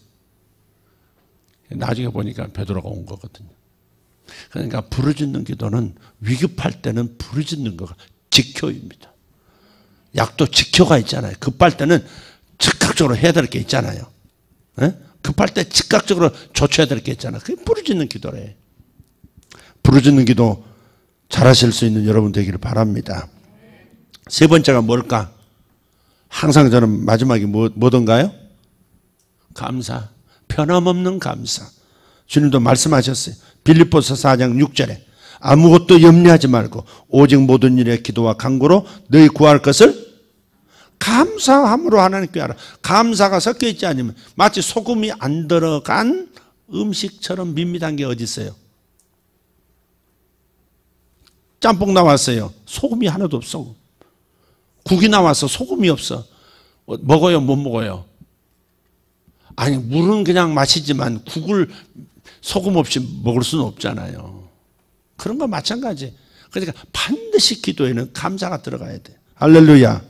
나중에 보니까 베드로가 온 거거든요. 그러니까 부르짖는 기도는 위급할 때는 부르짖는 거가 지켜입니다. 약도 지켜가 있잖아요. 급할 때는 즉각적으로 해야 될 게 있잖아요. 네? 급할 때 즉각적으로 조쳐야 될 게 있잖아요. 그게 부르짖는 기도래. 부르짖는 기도 잘하실 수 있는 여러분 되기를 바랍니다. 세 번째가 뭘까? 항상 저는 마지막에 뭐던가요? 감사. 변함없는 감사. 주님도 말씀하셨어요. 빌립보서 4장 6절에 아무것도 염려하지 말고 오직 모든 일에 기도와 간구로 너희 구할 것을 감사함으로 하나님께 하라. 감사가 섞여 있지 않으면 마치 소금이 안 들어간 음식처럼 밋밋한 게 어디 있어요? 짬뽕 나왔어요. 소금이 하나도 없어. 국이 나와서 소금이 없어. 먹어요? 못 먹어요? 아니 물은 그냥 마시지만 국을 소금 없이 먹을 수는 없잖아요. 그런 거 마찬가지. 그러니까 반드시 기도에는 감사가 들어가야 돼. 할렐루야.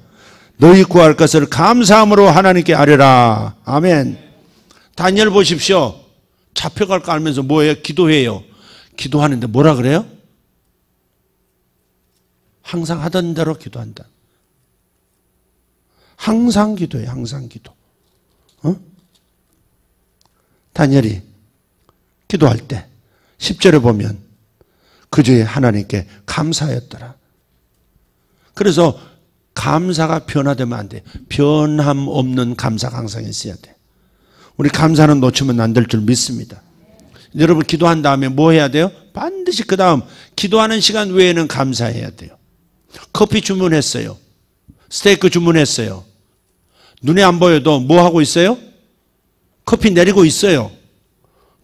너희 구할 것을 감사함으로 하나님께 아뢰라. 아멘. 다니엘 보십시오. 잡혀갈 거 알면서 뭐예요? 기도해요. 기도하는데 뭐라 그래요? 항상 하던 대로 기도한다. 항상 기도해요. 항상 기도. 다니엘이 기도할 때 10절에 보면 그저에 하나님께 감사하였더라. 그래서 감사가 변화되면 안 돼. 변함 없는 감사가 항상 있어야 돼. 우리 감사는 놓치면 안 될 줄 믿습니다. 여러분 기도한 다음에 뭐 해야 돼요? 반드시 그 다음 기도하는 시간 외에는 감사해야 돼요. 커피 주문했어요. 스테이크 주문했어요. 눈에 안 보여도 뭐 하고 있어요? 커피 내리고 있어요.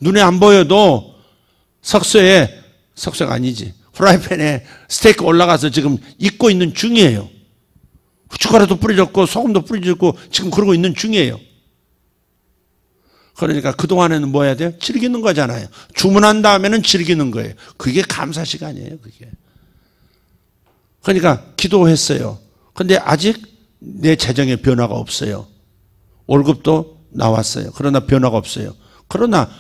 눈에 안 보여도 석쇠가 아니지. 프라이팬에 스테이크 올라가서 지금 익고 있는 중이에요. 후춧가루도 뿌려졌고 소금도 뿌려졌고 지금 그러고 있는 중이에요. 그러니까 그동안에는 뭐 해야 돼요? 즐기는 거잖아요. 주문한 다음에는 즐기는 거예요. 그게 감사 시간이에요. 그게. 그러니까 기도했어요. 근데 아직 내 재정에 변화가 없어요. 월급도 나왔어요. 그러나 변화가 없어요. 그러나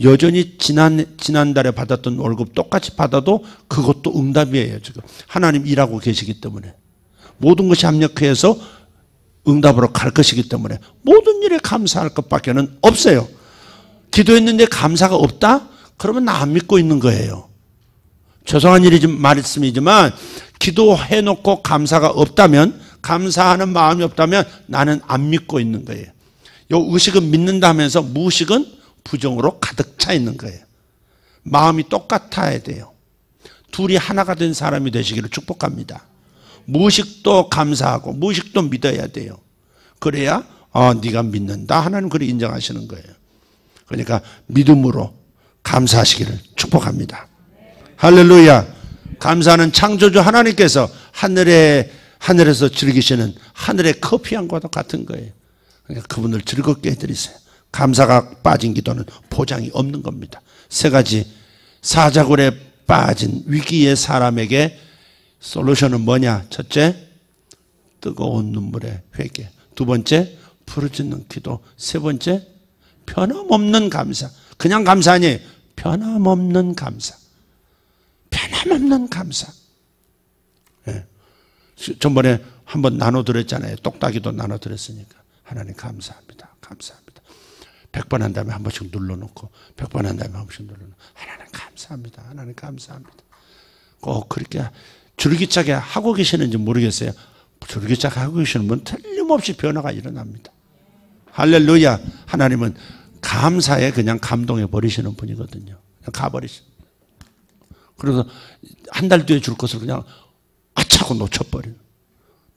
여전히 지난달에 받았던 월급 똑같이 받아도 그것도 응답이에요. 지금 하나님 일하고 계시기 때문에 모든 것이 합력해서 응답으로 갈 것이기 때문에 모든 일에 감사할 것밖에는 없어요. 기도했는데 감사가 없다? 그러면 나 안 믿고 있는 거예요. 죄송한 말씀이지만 기도해놓고 감사가 없다면, 감사하는 마음이 없다면 나는 안 믿고 있는 거예요. 요 의식은 믿는다 하면서 무의식은 부정으로 가득 차 있는 거예요. 마음이 똑같아야 돼요. 둘이 하나가 된 사람이 되시기를 축복합니다. 무의식도 감사하고 무의식도 믿어야 돼요. 그래야 네가 믿는다 하나님 그렇게 인정하시는 거예요. 그러니까 믿음으로 감사하시기를 축복합니다. 할렐루야. 감사는 창조주 하나님께서 하늘에서 즐기시는 하늘의 커피향과도 같은 거예요. 그러니까 그분을 즐겁게 해드리세요. 감사가 빠진 기도는 보장이 없는 겁니다. 세 가지 사자굴에 빠진 위기의 사람에게 솔루션은 뭐냐? 첫째, 뜨거운 눈물의 회개. 두 번째, 부르짖는 기도. 세 번째, 변함없는 감사. 그냥 감사 아니에요. 변함없는 감사. 변함없는 감사. 네. 전번에 한번 나눠드렸잖아요. 똑딱이도 나눠드렸으니까. 하나님 감사합니다. 감사합니다. 100번 한 다음에 한 번씩 눌러놓고 100번 한 다음에 한 번씩 눌러놓고 하나님 감사합니다. 하나님 감사합니다. 꼭 그렇게 줄기차게 하고 계시는지 모르겠어요. 줄기차게 하고 계시는 분 틀림없이 변화가 일어납니다. 할렐루야. 하나님은 감사에 그냥 감동해 버리시는 분이거든요. 그냥 가버리시는. 그래서 한 달 뒤에 줄 것을 그냥 아차고 놓쳐버려요.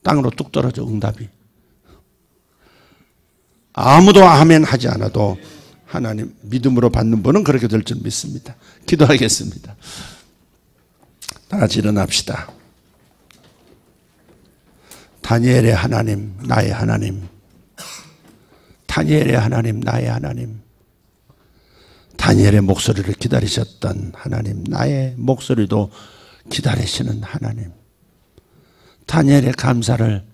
땅으로 뚝 떨어져 응답이. 아무도 아멘 하지 않아도 하나님 믿음으로 받는 분은 그렇게 될 줄 믿습니다. 기도하겠습니다. 다 같이 일어납시다. 다니엘의 하나님, 나의 하나님. 다니엘의 하나님, 나의 하나님. 다니엘의 목소리를 기다리셨던 하나님, 나의 목소리도 기다리시는 하나님. 다니엘의 감사를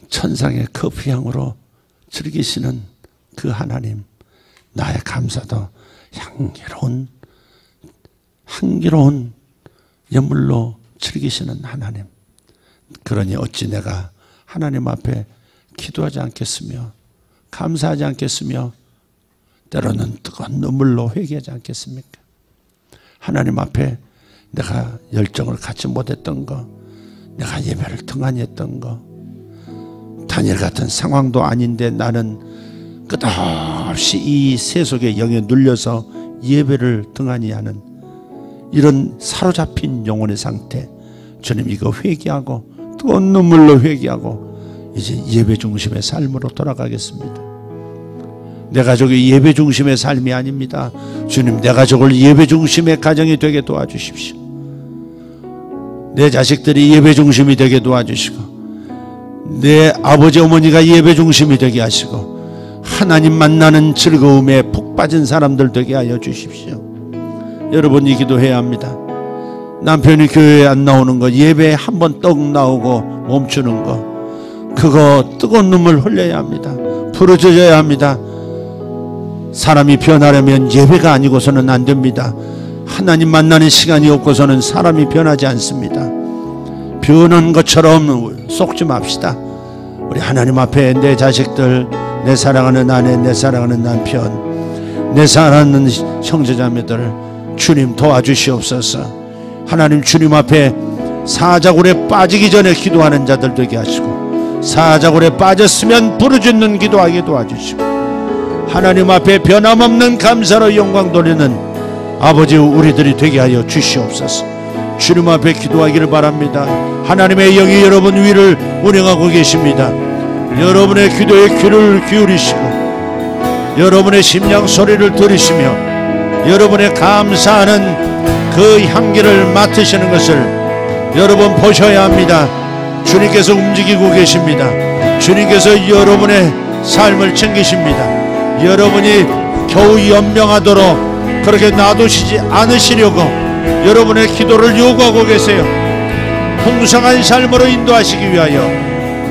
천상의 커피향으로 즐기시는 그 하나님, 나의 감사도 향기로운 향기로운 예물로 즐기시는 하나님. 그러니 어찌 내가 하나님 앞에 기도하지 않겠으며 감사하지 않겠으며 때로는 뜨거운 눈물로 회개하지 않겠습니까? 하나님 앞에 내가 열정을 갖지 못했던 거, 내가 예배를 등한히 했던 거, 다니엘 같은 상황도 아닌데 나는 끝없이 이 세속의 영에 눌려서 예배를 등한히 하는 이런 사로잡힌 영혼의 상태, 주님 이거 회개하고 뜨거운 눈물로 회개하고 이제 예배 중심의 삶으로 돌아가겠습니다. 내 가족이 예배 중심의 삶이 아닙니다. 주님, 내 가족을 예배 중심의 가정이 되게 도와주십시오. 내 자식들이 예배 중심이 되게 도와주시고 내 아버지 어머니가 예배 중심이 되게 하시고 하나님 만나는 즐거움에 푹 빠진 사람들 되게 하여 주십시오. 여러분이 기도해야 합니다. 남편이 교회에 안 나오는 거, 예배에 한 번 떡 나오고 멈추는 거, 그거 뜨거운 눈물 흘려야 합니다. 부르짖어야 합니다. 사람이 변하려면 예배가 아니고서는 안 됩니다. 하나님 만나는 시간이 없고서는 사람이 변하지 않습니다. 변한 것처럼 속지 맙시다. 우리 하나님 앞에 내 자식들, 내 사랑하는 아내, 내 사랑하는 남편, 내 사랑하는 형제자매들 주님 도와주시옵소서. 하나님 주님 앞에 사자굴에 빠지기 전에 기도하는 자들 되게 하시고 사자굴에 빠졌으면 부르짖는 기도하게 도와주시고 하나님 앞에 변함없는 감사로 영광 돌리는 아버지 우리들이 되게 하여 주시옵소서. 주님 앞에 기도하기를 바랍니다. 하나님의 영이 여러분 위를 운행하고 계십니다. 여러분의 기도에 귀를 기울이시고 여러분의 심령 소리를 들으시며 여러분의 감사하는 그 향기를 맡으시는 것을 여러분 보셔야 합니다. 주님께서 움직이고 계십니다. 주님께서 여러분의 삶을 챙기십니다. 여러분이 겨우 연명하도록 그렇게 놔두시지 않으시려고 여러분의 기도를 요구하고 계세요. 풍성한 삶으로 인도하시기 위하여,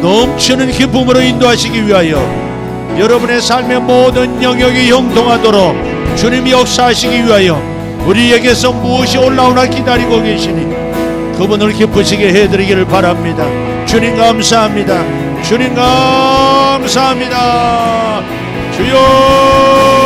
넘치는 기쁨으로 인도하시기 위하여 여러분의 삶의 모든 영역이 형통하도록 주님이 역사하시기 위하여 우리에게서 무엇이 올라오나 기다리고 계시니 그분을 기쁘시게 해드리기를 바랍니다. 주님 감사합니다. 주님 감사합니다. 주여